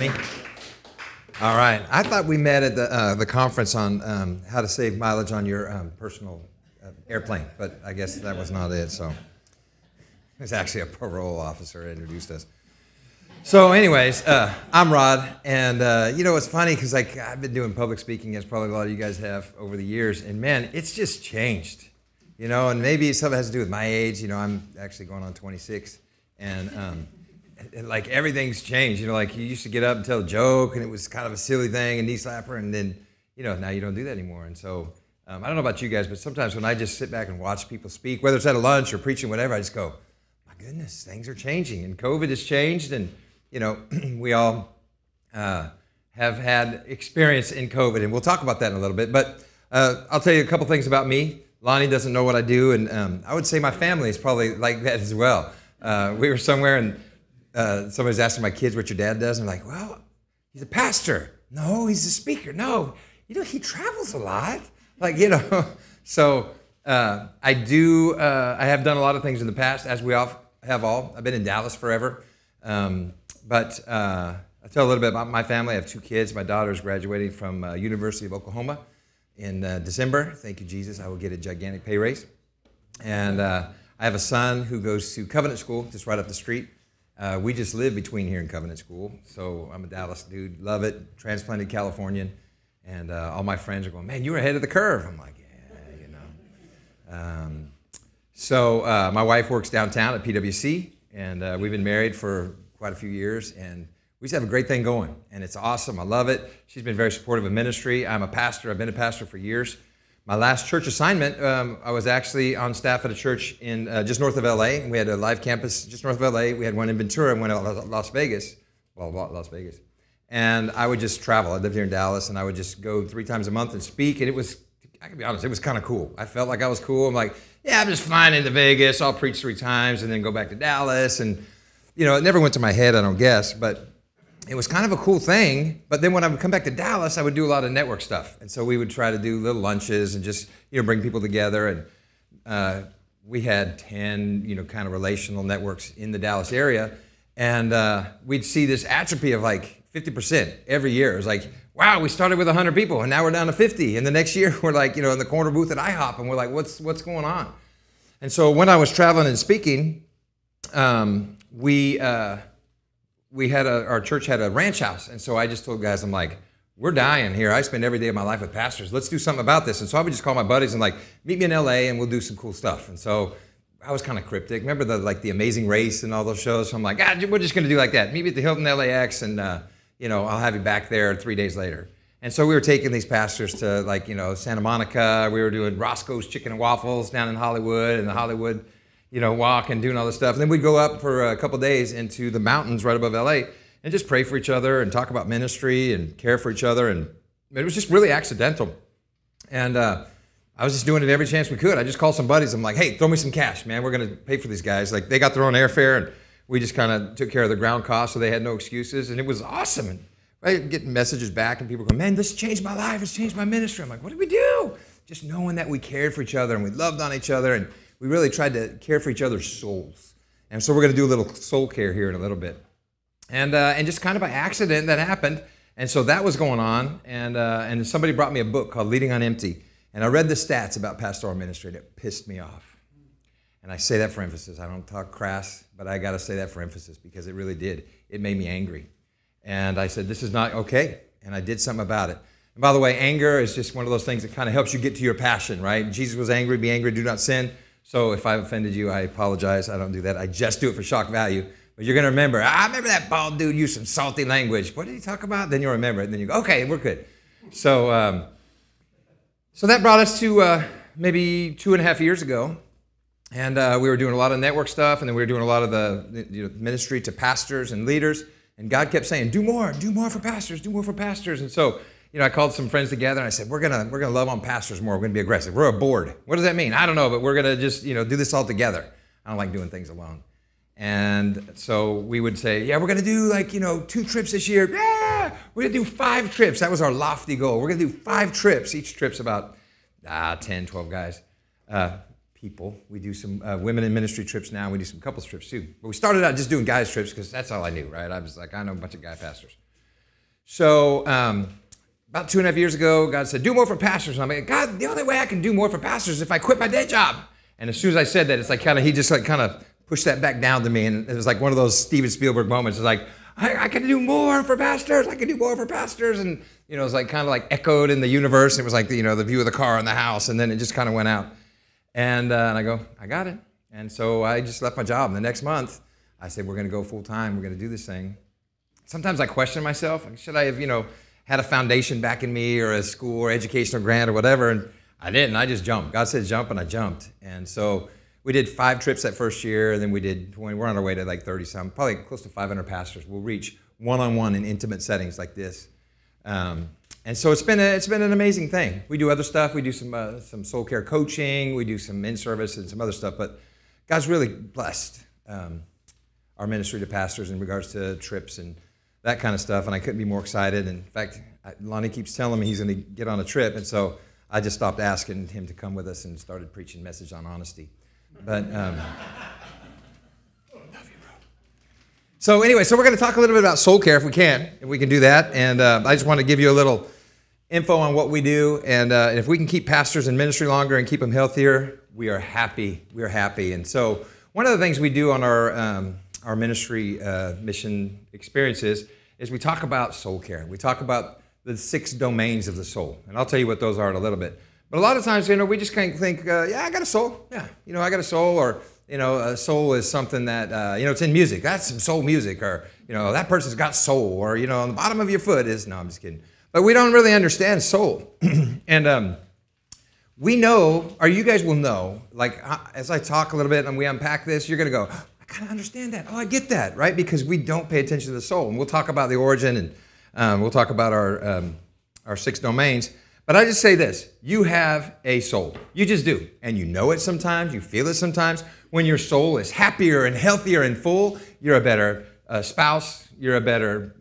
Lonnie. All right. I thought we met at the conference on how to save mileage on your personal airplane, but I guess that was not it. So it was actually a parole officer who introduced us. So anyways, I'm Rod, and you know, it's funny because like I've been doing public speaking, as probably a lot of you guys have over the years, and man, it's just changed, you know, and maybe some of it has to do with my age. You know, I'm actually going on 26, and like everything's changed. You know, like you used to get up and tell a joke, and it was kind of a silly thing, a knee slapper, and then, you know, now you don't do that anymore. And so I don't know about you guys, but sometimes when I just sit back and watch people speak, whether it's at a lunch or preaching, whatever, I just go, my goodness, things are changing, and COVID has changed, and you know, we all have had experience in COVID, and we'll talk about that in a little bit. But I'll tell you a couple things about me. Lonnie doesn't know what I do, and I would say my family is probably like that as well. We were somewhere, and somebody's asking my kids what your dad does, and I'm like, well, he's a pastor. No, he's a speaker. No, you know, he travels a lot. Like, you know, so I have done a lot of things in the past, as we all have all. I've been in Dallas forever. But I'll tell a little bit about my family. I have two kids. My daughter is graduating from University of Oklahoma in December. Thank you, Jesus. I will get a gigantic pay raise. And I have a son who goes to Covenant School, just right up the street. We just live between here and Covenant School. So I'm a Dallas dude, love it, transplanted Californian. And all my friends are going, man, you were ahead of the curve. I'm like, yeah, you know. So my wife works downtown at PwC, and we've been married for quite a few years, and we just have a great thing going, and it's awesome. I love it. She's been very supportive of ministry. I'm a pastor. I've been a pastor for years. My last church assignment, I was actually on staff at a church in just north of LA, and we had a live campus just north of LA. We had one in Ventura and one in Las Vegas, and I would just travel. I lived here in Dallas, and I would just go 3 times a month and speak, and it was, I can be honest, it was kind of cool. I felt like I was cool. I'm like, yeah, I'm just flying into Vegas. I'll preach 3 times and then go back to Dallas, and you know, it never went to my head, I don't guess, but it was kind of a cool thing. But then when I would come back to Dallas, I would do a lot of network stuff. And so we would try to do little lunches and just, you know, bring people together. And we had 10, you know, kind of relational networks in the Dallas area. And we'd see this atrophy of like 50% every year. It was like, wow, we started with 100 people and now we're down to 50. And the next year we're like, you know, in the corner booth at IHOP, and we're like, what's going on? And so when I was traveling and speaking, our church had a ranch house, and so I just told guys, I'm like, we're dying here. I spend every day of my life with pastors. Let's do something about this. And so I would just call my buddies and like, meet me in LA and we'll do some cool stuff. And so I was kind of cryptic. Remember the Amazing Race and all those shows? So I'm like, we're just going to do like that. Meet me at the Hilton LAX, and you know, I'll have you back there 3 days later. And so we were taking these pastors to like, you know, Santa Monica. We were doing Roscoe's Chicken and Waffles down in Hollywood, and the Hollywood, you know, walk and doing all this stuff. And then we'd go up for a couple days into the mountains right above LA and just pray for each other and talk about ministry and care for each other. And it was just really accidental. And I was just doing it every chance we could. I just called some buddies. I'm like, hey, throw me some cash, man. We're going to pay for these guys. Like, they got their own airfare, and we just kind of took care of the ground costs, so they had no excuses. And it was awesome. And I get messages back, and people go, man, this changed my life. It's changed my ministry. I'm like, what did we do? Just knowing that we cared for each other and we loved on each other, and we really tried to care for each other's souls. And so we're going to do a little soul care here in a little bit. And just kind of by accident that happened. And so that was going on. And somebody brought me a book called Leading on Empty. And I read the stats about pastoral ministry, and it pissed me off. And I say that for emphasis. I don't talk crass, but I got to say that for emphasis because it really did. It made me angry. And I said, this is not okay. And I did something about it. And by the way, anger is just one of those things that kind of helps you get to your passion, right? Jesus was angry, be angry, do not sin. So if I've offended you, I apologize. I don't do that. I just do it for shock value. But you're going to remember, I remember that bald dude used some salty language. What did he talk about? Then you'll remember it. And then you go, okay, we're good. So so that brought us to maybe 2.5 years ago. And we were doing a lot of network stuff. And then we were doing a lot of the ministry to pastors and leaders. And God kept saying, do more for pastors, do more for pastors. And so, you know, I called some friends together and I said, we're gonna love on pastors more. We're gonna be aggressive. We're a board. What does that mean? I don't know, but we're gonna just, you know, do this all together. I don't like doing things alone. And so we would say, yeah, we're gonna do like, you know, 2 trips this year. Yeah, we're gonna do 5 trips. That was our lofty goal. We're gonna do 5 trips. Each trip's about 10, 12 guys, people. We do some women in ministry trips now. We do some couples trips too. But we started out just doing guys trips because that's all I knew, right? I was like, I know a bunch of guy pastors. So about 2.5 years ago, God said, do more for pastors. And I'm like, God, the only way I can do more for pastors is if I quit my day job. And as soon as I said that, it's like he just like kind of pushed that back down to me. And it was like one of those Steven Spielberg moments. It's like, I can do more for pastors. I can do more for pastors. And, it was like kind of like echoed in the universe. It was like, the view of the car in the house. And then it just kind of went out. And I go, I got it. And so I just left my job. And the next month, I said, we're going to go full time. We're going to do this thing. Sometimes I question myself. Should I have, had a foundation back in me or a school or educational grant or whatever? And I didn't. I just jumped. God said jump, and I jumped. And so we did 5 trips that first year, and then we did 20. We're on our way to like 30-some, probably close to 500 pastors. We'll reach one-on-one in intimate settings like this. And so it's been an amazing thing. We do other stuff. We do some soul care coaching. We do some in-service and some other stuff. But God's really blessed our ministry to pastors in regards to trips and that kind of stuff, and I couldn't be more excited. And in fact, Lonnie keeps telling me he's going to get on a trip, and so I just stopped asking him to come with us and started preaching a message on honesty. But love you, bro. So anyway, we're going to talk a little bit about soul care if we can do that. And I just want to give you a little info on what we do, and if we can keep pastors in ministry longer and keep them healthier, we are happy. We are happy. And so one of the things we do on our ministry mission experiences is we talk about soul care. We talk about the 6 domains of the soul. And I'll tell you what those are in a little bit. But a lot of times, we just kind of think, yeah, I got a soul. Yeah, I got a soul. Or, a soul is something that, it's in music. That's some soul music. Or, that person's got soul. Or, on the bottom of your foot is, no, I'm just kidding. But we don't really understand soul. And we know, or you guys will know, like as I talk a little bit and we unpack this, you're going to go, I kind of understand that. Oh, I get that, right? Because we don't pay attention to the soul. And we'll talk about the origin, and we'll talk about our 6 domains. But I just say this, you have a soul. You just do. And you know it sometimes, you feel it sometimes. When your soul is happier and healthier and full, you're a better spouse, you're a better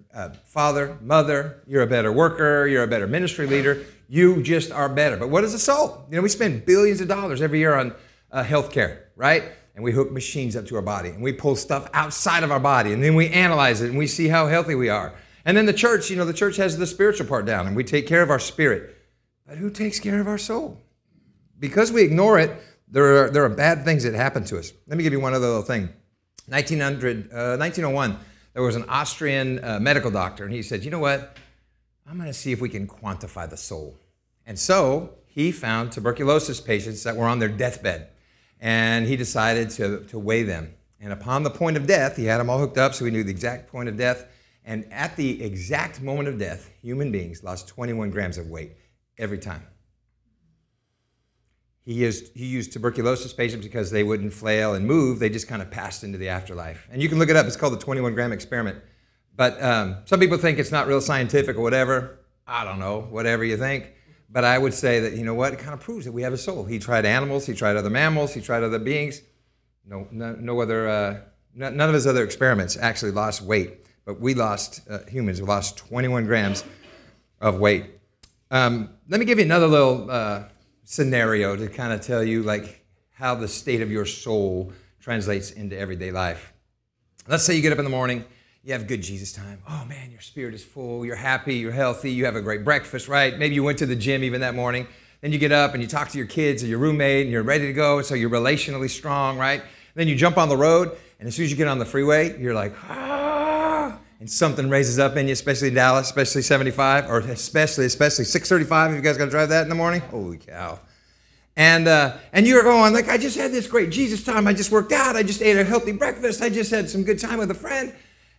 father, mother, you're a better worker, you're a better ministry leader. You just are better. But what is a soul? We spend billions of dollars every year on health care, right? And we hook machines up to our body, and we pull stuff outside of our body, and then we analyze it, and we see how healthy we are. And then the church, the church has the spiritual part down, and we take care of our spirit. But who takes care of our soul? Because we ignore it, there are bad things that happen to us. Let me give you one other little thing. 1901, there was an Austrian medical doctor, and he said, you know what? I'm going to see if we can quantify the soul. And so he found tuberculosis patients that were on their deathbed. And he decided to weigh them. And upon the point of death, he had them all hooked up so he knew the exact point of death. And at the exact moment of death, human beings lost 21 grams of weight every time. He used tuberculosis patients because they wouldn't flail and move. They just kind of passed into the afterlife. And you can look it up. It's called the 21-gram experiment. But some people think it's not real scientific or whatever. I don't know, whatever you think. But I would say that, it kind of proves that we have a soul. He tried animals, he tried other mammals, he tried other beings. None of his other experiments actually lost weight. But we humans lost 21 grams of weight. Let me give you another little scenario to kind of tell you how the state of your soul translates into everyday life. Let's say you get up in the morning, you have good Jesus time. Oh man, your spirit is full, you're happy, you're healthy, you have a great breakfast, right? Maybe you went to the gym even that morning. Then you get up and you talk to your kids or your roommate and you're ready to go, so you're relationally strong, right? Then you jump on the road, and as soon as you get on the freeway, you're like, ah, and something raises up in you, especially in Dallas, especially 75, or especially 635 if you guys got to drive that in the morning. Holy cow. And you're going, I just had this great Jesus time. I just worked out. I just ate a healthy breakfast. I just had some good time with a friend.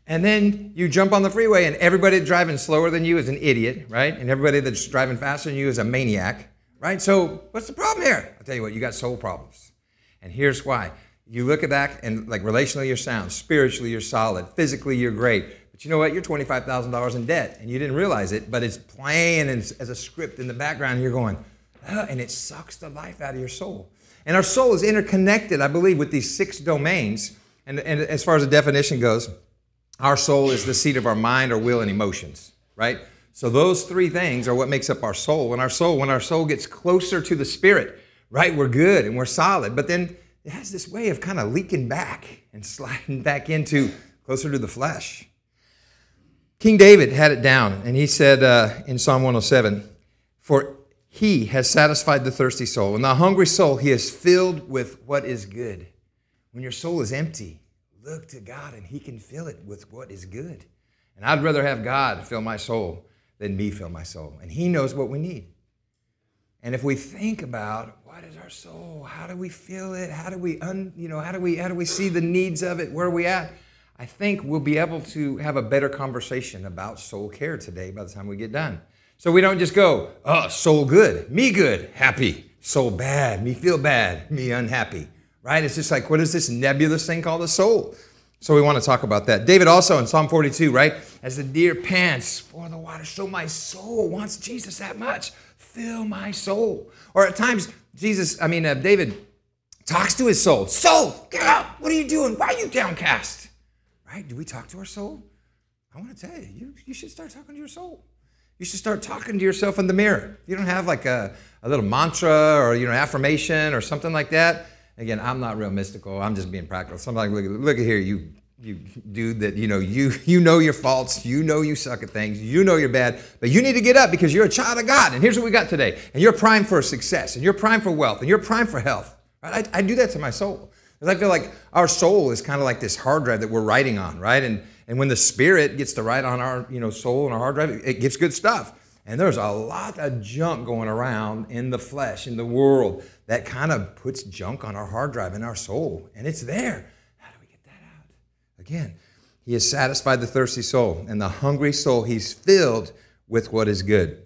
And then you jump on the freeway, and everybody driving slower than you is an idiot, right? And everybody that's driving faster than you is a maniac, right? So what's the problem here? I'll tell you what, you got soul problems. And here's why. You look at that, and relationally you're sound, spiritually you're solid, physically you're great. But you know what? You're $25,000 in debt, and you didn't realize it, but it's playing as a script in the background, and you're going, and it sucks the life out of your soul. And our soul is interconnected, I believe, with these 6 domains. And as far as the definition goes, our soul is the seat of our mind, our will, and emotions, right? So those 3 things are what makes up our soul. When our soul gets closer to the spirit, right, we're good and we're solid. But then it has this way of kind of leaking back and sliding back into closer to the flesh. King David had it down, and he said in Psalm 107, "For he has satisfied the thirsty soul, and the hungry soul he has filled with what is good." When your soul is empty, look to God, and he can fill it with what is good. And I'd rather have God fill my soul than me fill my soul. And he knows what we need. And if we think about what is our soul, how do we feel it, how do we see the needs of it, where are we at, I think we'll be able to have a better conversation about soul care today by the time we get done. So we don't just go, oh, soul good, me good, happy, soul bad, me feel bad, me unhappy, right? It's just like, what is this nebulous thing called a soul? So we want to talk about that. David also in Psalm 42, right? As the deer pants for the water, so my soul wants Jesus that much. Fill my soul. Or at times, David talks to his soul. Soul, get up. What are you doing? Why are you downcast? Right? Do we talk to our soul? I want to tell you, you should start talking to your soul. You should start talking to yourself in the mirror. If you don't have like a little mantra or affirmation or something like that. Again, I'm not real mystical. I'm just being practical. Somebody look at here, you dude that you know your faults, you suck at things, you know you're bad, but you need to get up because you're a child of God. And here's what we got today. And you're primed for success, and you're primed for wealth, and you're primed for health. Right? I do that to my soul. Because I feel like our soul is kind of like this hard drive that we're writing on, right? And when the Spirit gets to write on our soul and our hard drive, it gets good stuff. And there's a lot of junk going around in the flesh, in the world, that kind of puts junk on our hard drive in our soul. And it's there. How do we get that out? Again, he has satisfied the thirsty soul, and the hungry soul he's filled with what is good.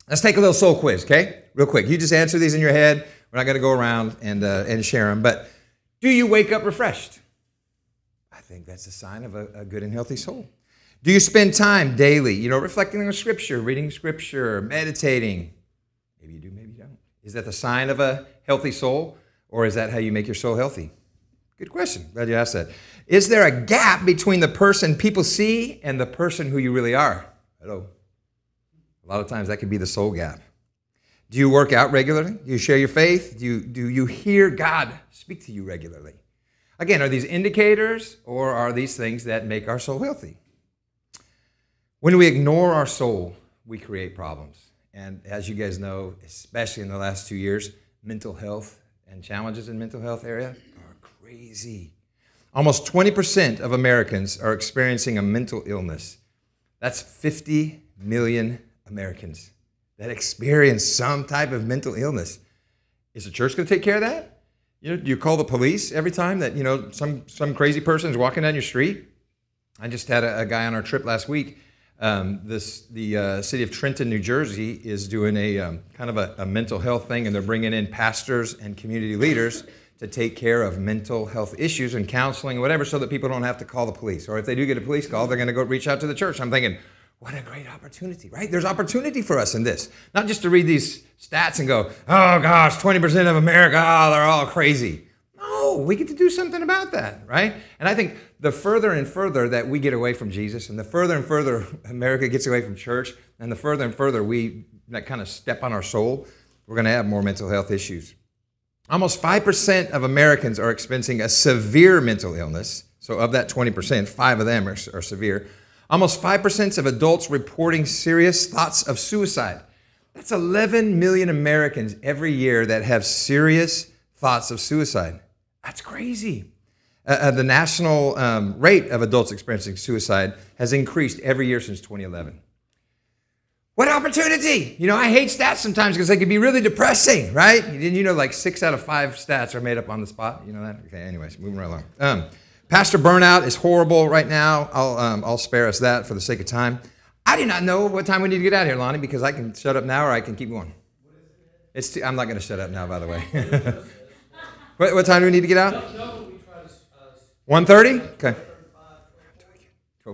Let's take a little soul quiz, okay? Real quick. You just answer these in your head. We're not going to go around and share them. But do you wake up refreshed? I think that's a sign of a good and healthy soul. Do you spend time daily, reflecting on Scripture, reading Scripture, meditating? Maybe you do, maybe you don't. Is that the sign of a healthy soul, or is that how you make your soul healthy? Good question. Glad you asked that. Is there a gap between the person people see and the person who you really are? Hello. A lot of times that could be the soul gap. Do you work out regularly? Do you share your faith? Do you hear God speak to you regularly? Again, are these indicators, or are these things that make our soul healthy? When we ignore our soul, we create problems. And as you guys know, especially in the last 2 years, mental health and challenges in mental health area are crazy. Almost 20% of Americans are experiencing a mental illness. That's 50 million Americans that experience some type of mental illness. Is the church going to take care of that? Do you call the police every time that some crazy person is walking down your street? I just had a guy on our trip last week. The city of Trenton, New Jersey, is doing a kind of a mental health thing, and they're bringing in pastors and community leaders to take care of mental health issues and counseling and whatever, so that people don't have to call the police. Or if they do get a police call, they're going to go reach out to the church. I'm thinking, what a great opportunity, right? There's opportunity for us in this. Not just to read these stats and go, oh gosh, 20% of America, they're all crazy. No, we get to do something about that, right? And I think the further and further that we get away from Jesus, and the further and further America gets away from church, and the further and further we kind of step on our soul, we're going to have more mental health issues. Almost 5% of Americans are experiencing a severe mental illness. So of that 20%, 5 of them are severe. Almost 5% of adults reporting serious thoughts of suicide. That's 11 million Americans every year that have serious thoughts of suicide. That's crazy. The national rate of adults experiencing suicide has increased every year since 2011. What opportunity? I hate stats sometimes because they can be really depressing, right? Like 6 out of 5 stats are made up on the spot. You know that? Okay, anyways, moving right along. Pastor burnout is horrible right now. I'll spare us that for the sake of time. I do not know what time we need to get out of here, Lonnie, because I can shut up now or I can keep going. I'm not going to shut up now, by the way. What time do we need to get out? 1:30? Okay.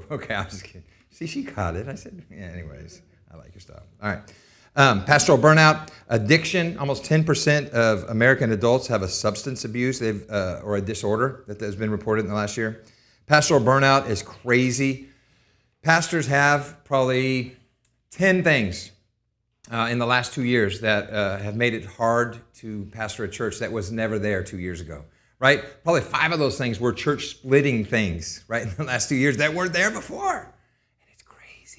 Okay, I was just kidding. See, she caught it. I said, yeah, anyways, I like your style. All right. Pastoral burnout, addiction. Almost 10% of American adults have a substance abuse or a disorder that has been reported in the last year. Pastoral burnout is crazy. Pastors have probably 10 things in the last 2 years that have made it hard to pastor a church that was never there 2 years ago, right? Probably 5 of those things were church splitting things, right, in the last 2 years that weren't there before. And it's crazy.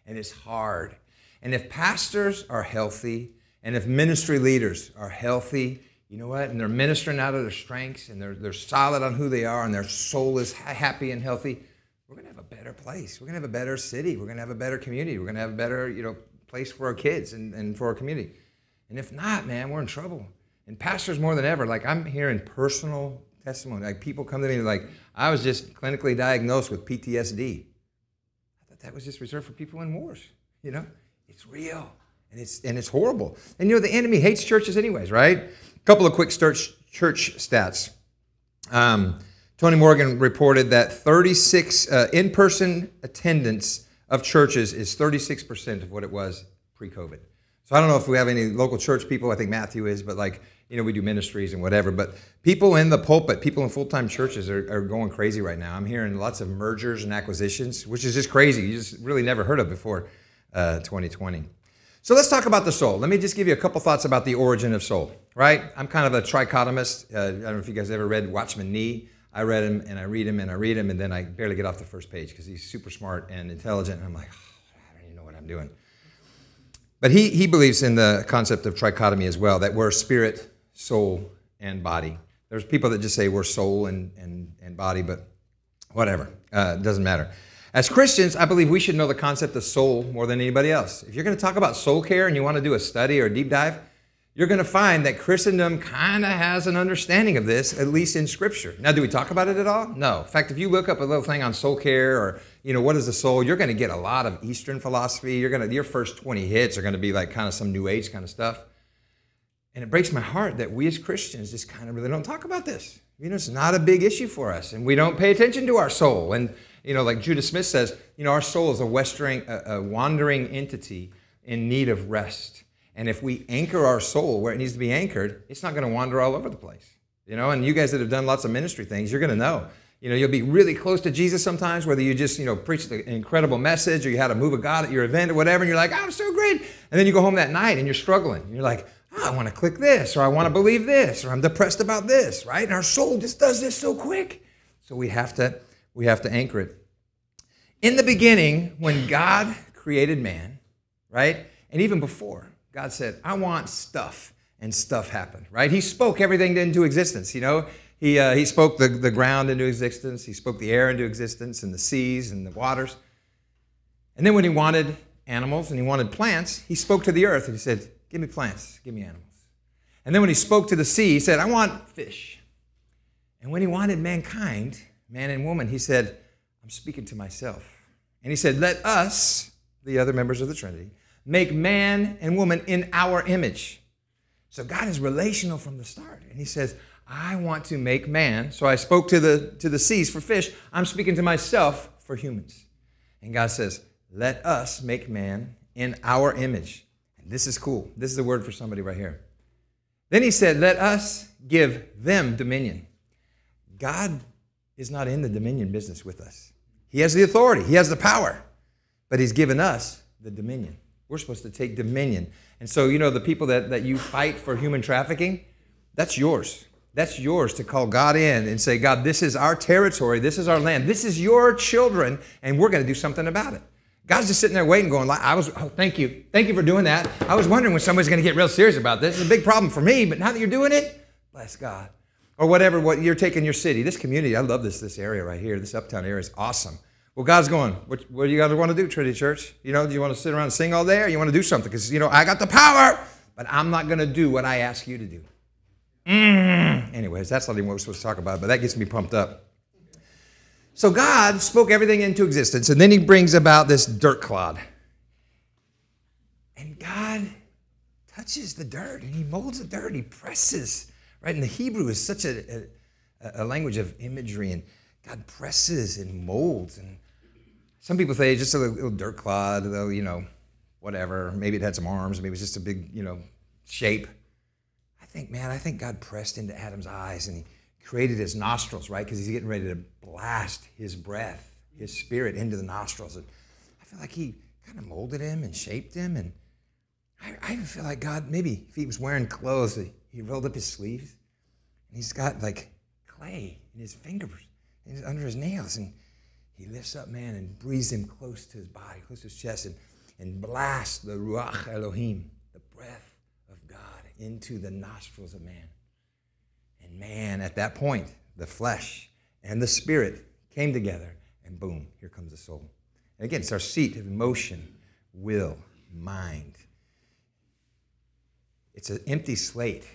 and it's hard. And if pastors are healthy, and if ministry leaders are healthy, you know what? And they're ministering out of their strengths, and they're solid on who they are, and their soul is happy and healthy, we're going to have a better place. We're going to have a better city. We're going to have a better community. We're going to have a better, place for our kids and for our community. And if not, man, we're in trouble. And pastors more than ever, like I'm hearing personal testimony. Like people come to me like, I was just clinically diagnosed with PTSD. I thought that was just reserved for people in wars. It's real and it's horrible. And the enemy hates churches anyways, right? A couple of quick church stats. Tony Morgan reported that 36 in-person attendance of churches is 36% of what it was pre-COVID. So I don't know if we have any local church people. I think Matthew is, but we do ministries and whatever. But people in the pulpit, people in full-time churches are going crazy right now. I'm hearing lots of mergers and acquisitions, which is just crazy. You just really never heard of before 2020. So let's talk about the soul. Let me just give you a couple thoughts about the origin of soul, right? I'm kind of a trichotomist. I don't know if you guys ever read Watchman Nee. I read him, and I read him, and I read him, and then I barely get off the first page because he's super smart and intelligent. And I'm like, I don't even know what I'm doing. But he believes in the concept of trichotomy as well, that we're spirit, soul, and body. There's people that just say we're soul and body, but whatever. It doesn't matter. As Christians, I believe we should know the concept of soul more than anybody else. If you're going to talk about soul care and you want to do a study or a deep dive, you're going to find that Christendom kind of has an understanding of this, at least in Scripture. Now, do we talk about it at all? No. In fact, if you look up a little thing on soul care or, what is the soul, you're going to get a lot of Eastern philosophy. Your first 20 hits are going to be like kind of some New Age kind of stuff. And it breaks my heart that we as Christians just kind of really don't talk about this. It's not a big issue for us, and we don't pay attention to our soul. And, like Judah Smith says, our soul is a wandering entity in need of rest. And if we anchor our soul where it needs to be anchored, it's not going to wander all over the place. And you guys that have done lots of ministry things, you're going to know. You'll be really close to Jesus sometimes, whether you just, preached an incredible message or you had a move of God at your event or whatever, and you're like, I'm so great. And then you go home that night and you're struggling. And you're like, I want to click this, or I want to believe this, or I'm depressed about this, right? And our soul just does this so quick. So we have to anchor it. In the beginning, when God created man, right? And even before, God said, I want stuff, and stuff happened, right? He spoke everything into existence, He spoke the ground into existence. He spoke the air into existence and the seas and the waters. And then when he wanted animals and he wanted plants, he spoke to the earth and he said, give me plants, give me animals. And then when he spoke to the sea, he said, I want fish. And when he wanted mankind, man and woman, he said, I'm speaking to myself. And he said, let us, the other members of the Trinity, make man and woman in our image. So God is relational from the start. And he says, I want to make man. So I spoke to the seas for fish. I'm speaking to myself for humans. And God says, let us make man in our image. And this is cool. This is a word for somebody right here. Then he said, let us give them dominion. God is not in the dominion business with us. He has the authority. He has the power. But he's given us the dominion. We're supposed to take dominion. And so, the people that you fight for human trafficking, that's yours. That's yours to call God in and say, God, this is our territory. This is our land. This is your children, and we're going to do something about it. God's just sitting there waiting, going, thank you. Thank you for doing that. I was wondering when somebody's going to get real serious about this. It's a big problem for me, but now that you're doing it, bless God. Or whatever, what you're taking your city. This community, I love this area right here. This uptown area is awesome. Well, God's going, what do you guys want to do, Trinity Church? Do you want to sit around and sing all day, or you want to do something? Because, I got the power, but I'm not going to do what I ask you to do. Anyways, that's not even what we're supposed to talk about, but that gets me pumped up. So God spoke everything into existence, and then he brings about this dirt clod. And God touches the dirt, and he molds the dirt, he presses, right? And the Hebrew is such a language of imagery, and God presses and molds. And some people say it's just a little dirt clod, though, whatever. Maybe it had some arms, maybe it was just a big, shape. I think God pressed into Adam's eyes and he created his nostrils, right? Because he's getting ready to blast his breath, his spirit into the nostrils. And I feel like he kind of molded him and shaped him. And I even feel like God, maybe if he was wearing clothes, he rolled up his sleeves and he's got like clay in his fingers and under his nails. And he lifts up man and breathes him close to his body, close to his chest. And and blast the Ruach Elohim, the breath of God, into the nostrils of man. And man, at that point, the flesh and the spirit came together, and boom, here comes the soul. And again, it's our seat of emotion, will, mind. It's an empty slate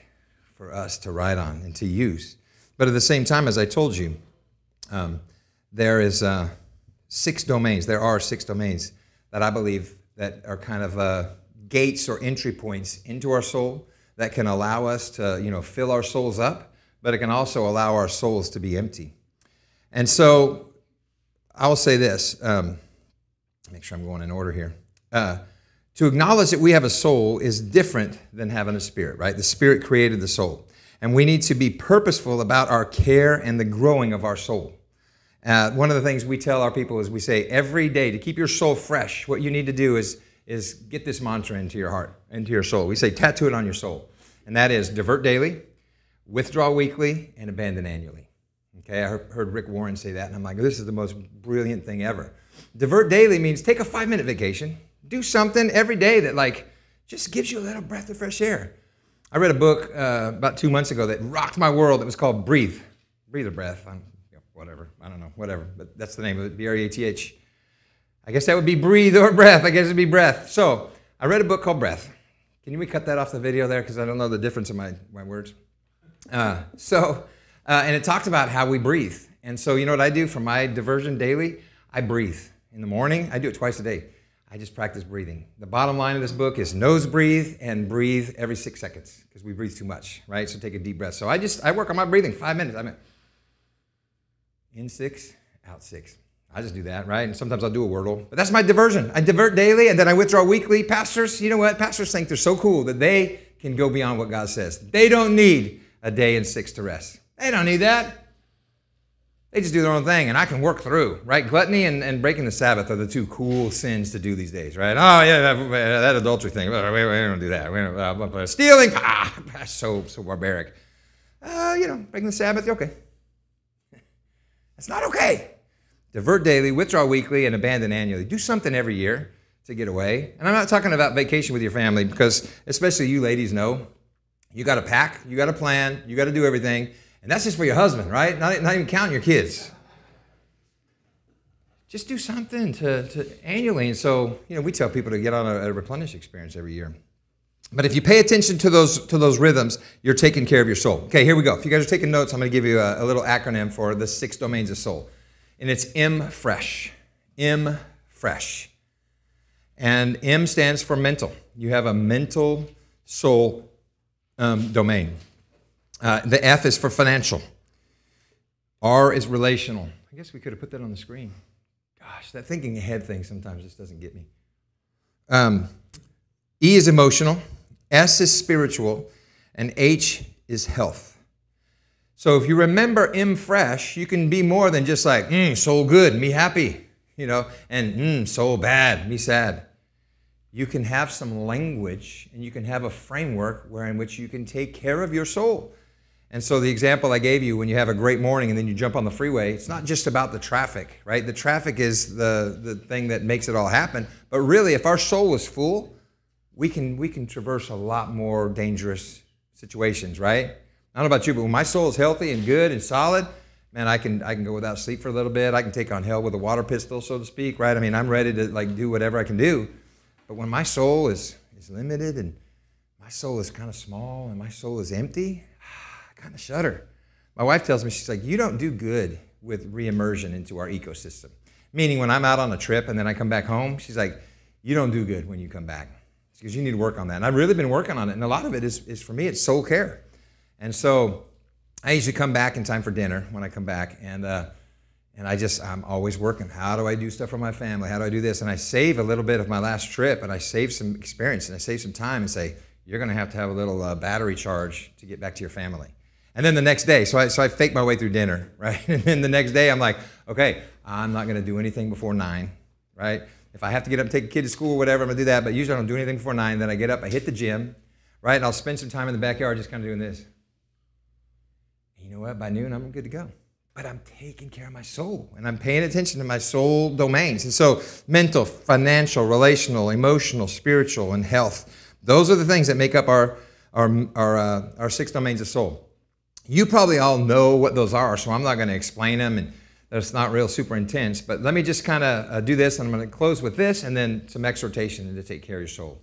for us to write on and to use. But at the same time, as I told you, there is 6 domains. There are 6 domains that I believe that are kind of gates or entry points into our soul that can allow us to, fill our souls up, but it can also allow our souls to be empty. And so I'll say this, make sure I'm going in order here. To acknowledge that we have a soul is different than having a spirit, right? The spirit created the soul. And we need to be purposeful about our care and the growing of our soul. One of the things we tell our people is we say every day to keep your soul fresh, what you need to do is get this mantra into your heart, into your soul. We say tattoo it on your soul. And that is divert daily, withdraw weekly, and abandon annually. Okay, I heard Rick Warren say that, and I'm like, this is the most brilliant thing ever. Divert daily means take a 5-minute vacation. Do something every day that just gives you a little breath of fresh air. I read a book about 2 months ago that rocked my world. It was called Breathe. Breathe a breath. Whatever. I don't know. Whatever. But that's the name of it. B-R-E-A-T-H. I guess that would be breathe or breath. I guess it'd be breath. So I read a book called Breath. Can we cut that off the video there? Because I don't know the difference in my words. And it talked about how we breathe. And so you know what I do for my diversion daily? I breathe. In the morning, I do it twice a day. I just practice breathing. The bottom line of this book is nose breathe and breathe every 6 seconds because we breathe too much, right? So take a deep breath. So I work on my breathing 5 minutes. In 6, out 6. I just do that, right? And sometimes I'll do a wordle. But that's my diversion. I divert daily and then I withdraw weekly. Pastors, you know what? Pastors think they're so cool that they can go beyond what God says. They don't need a day and 6 to rest. They don't need that. They just do their own thing, and I can work through, right? Gluttony and breaking the Sabbath are the 2 cool sins to do these days, right? Oh, yeah, that adultery thing. We don't do that. We don't, stealing, that's so barbaric. Breaking the Sabbath, okay. That's not okay. Divert daily, withdraw weekly, and abandon annually. Do something every year to get away. And I'm not talking about vacation with your family because especially you ladies know you got to pack, you got to plan, you got to do everything. And that's just for your husband, right? Not even counting your kids. Just do something to annually. And so, we tell people to get on a replenish experience every year. But if you pay attention to those rhythms, you're taking care of your soul. Okay, here we go. If you guys are taking notes, I'm going to give you a little acronym for the 6 domains of soul. And it's M-fresh. M-fresh. And M stands for mental. You have a mental soul domain. The F is for financial. R is relational. I guess we could have put that on the screen. Gosh, that thinking ahead thing sometimes just doesn't get me. E is emotional. S is spiritual. And H is health. So if you remember M fresh, you can be more than just like, soul good, me happy, and soul bad, me sad. You can have some language and you can have a framework in which you can take care of your soul. And so the example I gave you, when you have a great morning and then you jump on the freeway, it's not just about the traffic, right? The traffic is the thing that makes it all happen. But really, if our soul is full, we can traverse a lot more dangerous situations, right? I don't know about you, but when my soul is healthy and good and solid, man, I can go without sleep for a little bit. I can take on hell with a water pistol, so to speak, right? I mean, I'm ready to do whatever I can do. But when my soul is limited and my soul is kind of small and my soul is empty, I kind of shudder. My wife tells me, she's like, you don't do good with re-immersion into our ecosystem. Meaning when I'm out on a trip and then I come back home, she's like, you don't do good when you come back. Because you need to work on that. And I've really been working on it. And a lot of it is for me, it's soul care. And so I usually come back in time for dinner when I come back. And I'm always working. How do I do stuff for my family? How do I do this? And I save a little bit of my last trip, and I save some experience, and I save some time and say, you're going to have a little battery charge to get back to your family. And then the next day, so I fake my way through dinner, right? And then the next day, I'm like, okay, I'm not going to do anything before 9, right? If I have to get up and take a kid to school or whatever, I'm going to do that. But usually I don't do anything before 9. Then I get up, I hit the gym, right? And I'll spend some time in the backyard just kind of doing this. And you know what? By noon, I'm good to go. but I'm taking care of my soul, and I'm paying attention to my soul domains. And so mental, financial, relational, emotional, spiritual, and health, those are the things that make up our 6 domains of soul. You probably all know what those are, so I'm not going to explain them, and that's not real super intense. But let me just kind of do this, and I'm going to close with this, and then some exhortation to take care of your soul.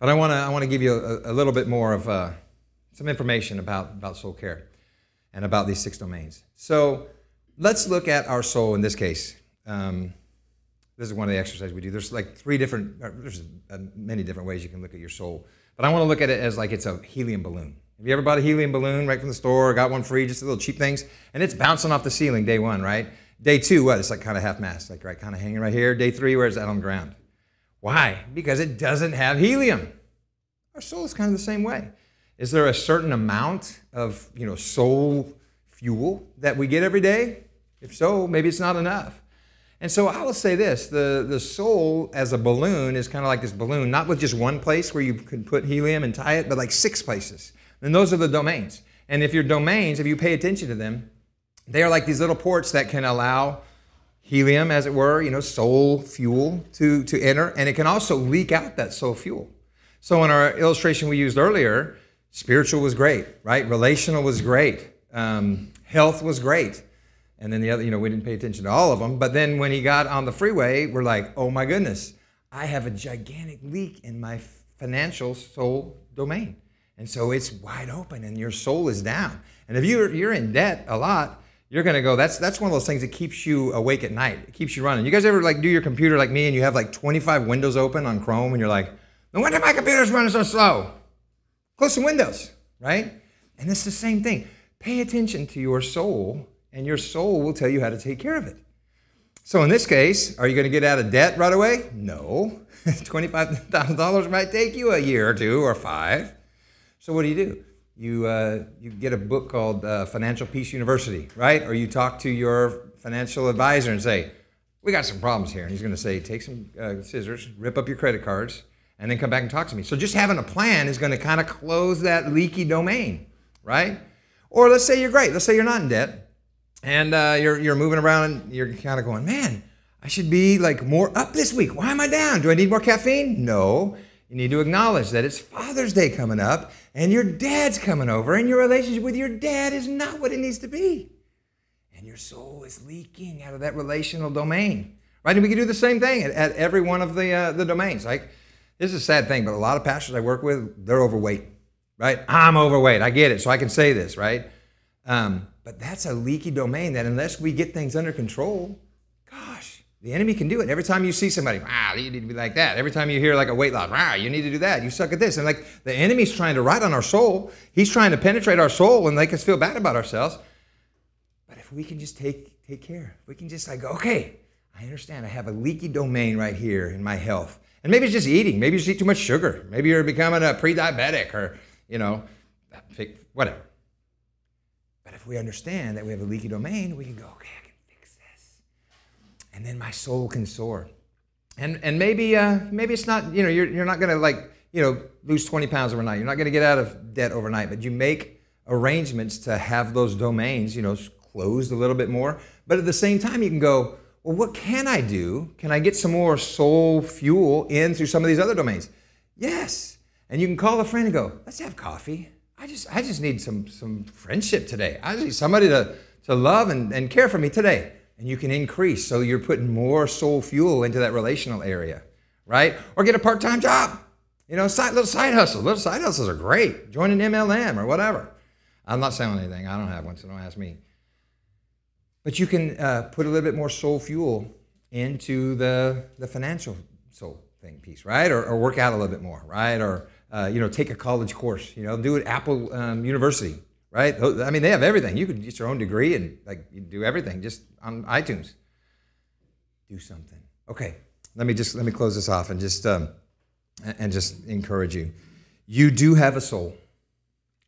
But I want to give you a little bit more of some information about soul care and about these 6 domains. So let's look at our soul in this case. This is one of the exercises we do. There's like there's many different ways you can look at your soul. But I want to look at it as like it's a helium balloon. Have you ever bought a helium balloon right from the store, got one free, just the little cheap things? And it's bouncing off the ceiling day 1, right? Day 2, what? It's like kind of half-mast, like right, kind of hanging right here. Day 3, where's that on the ground? Why? Because it doesn't have helium. Our soul is kind of the same way. Is there a certain amount of, soul fuel that we get every day? If so, maybe it's not enough. And so I will say this, the soul as a balloon is kind of like this balloon, not with just one place where you can put helium and tie it, but like 6 places. And those are the domains. And if your domains, if you pay attention to them, they are like these little ports that can allow helium, as it were, soul fuel to enter. And it can also leak out that soul fuel. So in our illustration we used earlier, spiritual was great, right? Relational was great. Health was great. And then the other, we didn't pay attention to all of them. But then when he got on the freeway, we're like, oh my goodness, I have a gigantic leak in my financial soul domain. And so it's wide open and your soul is down. And if you're in debt a lot, you're going to go, that's one of those things that keeps you awake at night. It keeps you running. You guys ever do your computer like me and you have like 25 windows open on Chrome and you're like, no wonder my computer's running so slow. Close some windows, right? And it's the same thing. Pay attention to your soul and your soul will tell you how to take care of it. So in this case, are you going to get out of debt right away? No. $25,000 might take you a year or 2 or 5. So what do? You get a book called Financial Peace University, right? Or you talk to your financial advisor and say, we got some problems here. And he's going to say, take some scissors, rip up your credit cards, and then come back and talk to me. So just having a plan is going to kind of close that leaky domain, right? Or let's say you're great. Let's say you're not in debt, and you're moving around and you're kind of going, man, I should be like more up this week. Why am I down? Do I need more caffeine? No. You need to acknowledge that it's Father's Day coming up and your dad's coming over and your relationship with your dad is not what it needs to be. And your soul is leaking out of that relational domain, right? And we can do the same thing at every one of the domains. Like, this is a sad thing, but a lot of pastors I work with, they're overweight, right? I'm overweight. I get it, so I can say this, right? But that's a leaky domain that unless we get things under control, gosh, the enemy can do it. Every time you see somebody, you need to be like that. Every time you hear like a weight loss, you need to do that. You suck at this. And like the enemy's trying to write on our soul. He's trying to penetrate our soul and make us feel bad about ourselves. But if we can just take care, if we can just like, okay, I understand I have a leaky domain right here in my health. And maybe it's just eating. Maybe you just eat too much sugar. Maybe you're becoming a pre-diabetic or, whatever. But if we understand that we have a leaky domain, we can go, okay, I can fix this. And then my soul can soar. And maybe it's not, you're not going to lose 20 pounds overnight. You're not going to get out of debt overnight, but you make arrangements to have those domains, closed a little bit more. But at the same time, you can go, well, what can I do? Can I get some more soul fuel in through some of these other domains? Yes. And you can call a friend and go, let's have coffee. I just need some friendship today. I just need somebody to love and care for me today. And you can increase. So you're putting more soul fuel into that relational area, right? Or get a part-time job. Little side hustle. Little side hustles are great. Join an MLM or whatever. I'm not selling anything. I don't have one, so don't ask me. But you can put a little bit more soul fuel into the financial soul thing piece, right? Or work out a little bit more, right? Or take a college course. Do it at Apple University, right? I mean, they have everything. You could get your own degree and you do everything just on iTunes. Do something. Okay, let me close this off and just encourage you. You do have a soul,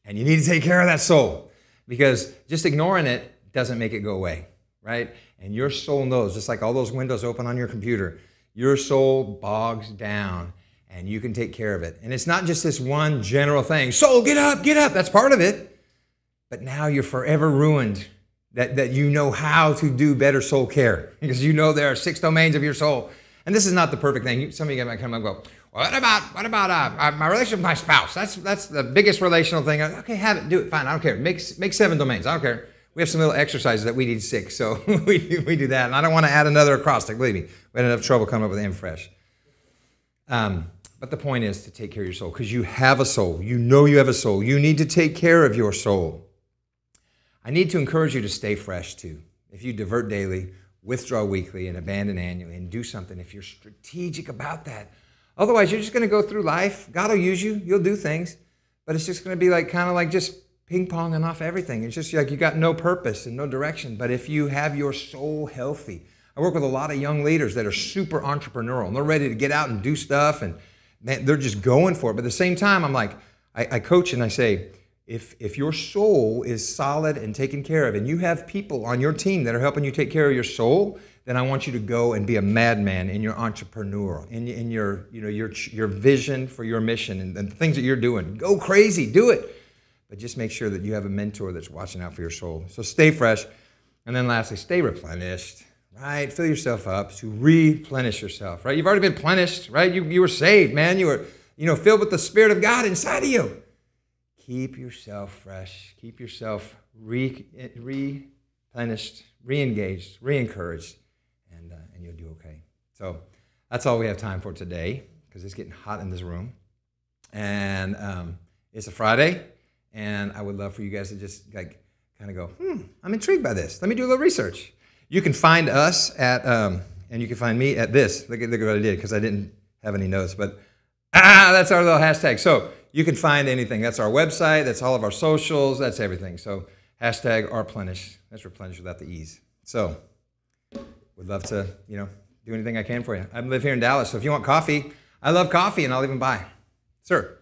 and you need to take care of that soul because just ignoring it doesn't make it go away, right? And your soul knows, just like all those windows open on your computer, your soul bogs down and you can take care of it. And it's not just this one general thing, soul, get up, that's part of it. But now you're forever ruined that you know how to do better soul care because you know there are 6 domains of your soul. And this is not the perfect thing. Some of you might come and go, what about my relationship with my spouse? That's the biggest relational thing. Okay, have it, do it, fine, I don't care. Make 7 domains, I don't care. We have some little exercises that we need 6, so we do that. And I don't want to add another acrostic, believe me. We had enough trouble coming up with M-Fresh. But the point is to take care of your soul because you have a soul. You know you have a soul. You need to take care of your soul. I need to encourage you to stay fresh too. If you divert daily, withdraw weekly, and abandon annually, and do something if you're strategic about that. Otherwise, you're just going to go through life. God will use you. You'll do things. But it's just going to be like kind of like just ping-ponging off everything. It's just like you got no purpose and no direction. But if you have your soul healthy, I work with a lot of young leaders that are super entrepreneurial, and they're ready to get out and do stuff, and man, they're just going for it. But at the same time, I'm like, I coach and I say, if your soul is solid and taken care of, and you have people on your team that are helping you take care of your soul, then I want you to go and be a madman in your entrepreneurial, in your vision for your mission and the things that you're doing. Go crazy, do it. But just make sure that you have a mentor that's watching out for your soul. So stay fresh. And then lastly, stay replenished, right? Fill yourself up to replenish yourself, right? You've already been plenished, right? You were saved, man. You were filled with the Spirit of God inside of you. Keep yourself fresh. Keep yourself replenished, re-engaged, re-encouraged, and you'll do okay. So that's all we have time for today because it's getting hot in this room. And it's a Friday. And I would love for you guys to just like kind of go, I'm intrigued by this. Let me do a little research. You can find us at, and you can find me at this. Look at what I did because I didn't have any notes, but that's our little hashtag. So you can find anything. That's our website. That's all of our socials. That's everything. So hashtag #replenish. That's replenish without the E's. So would love to, do anything I can for you. I live here in Dallas, so if you want coffee, I love coffee, and I'll even buy. Sir.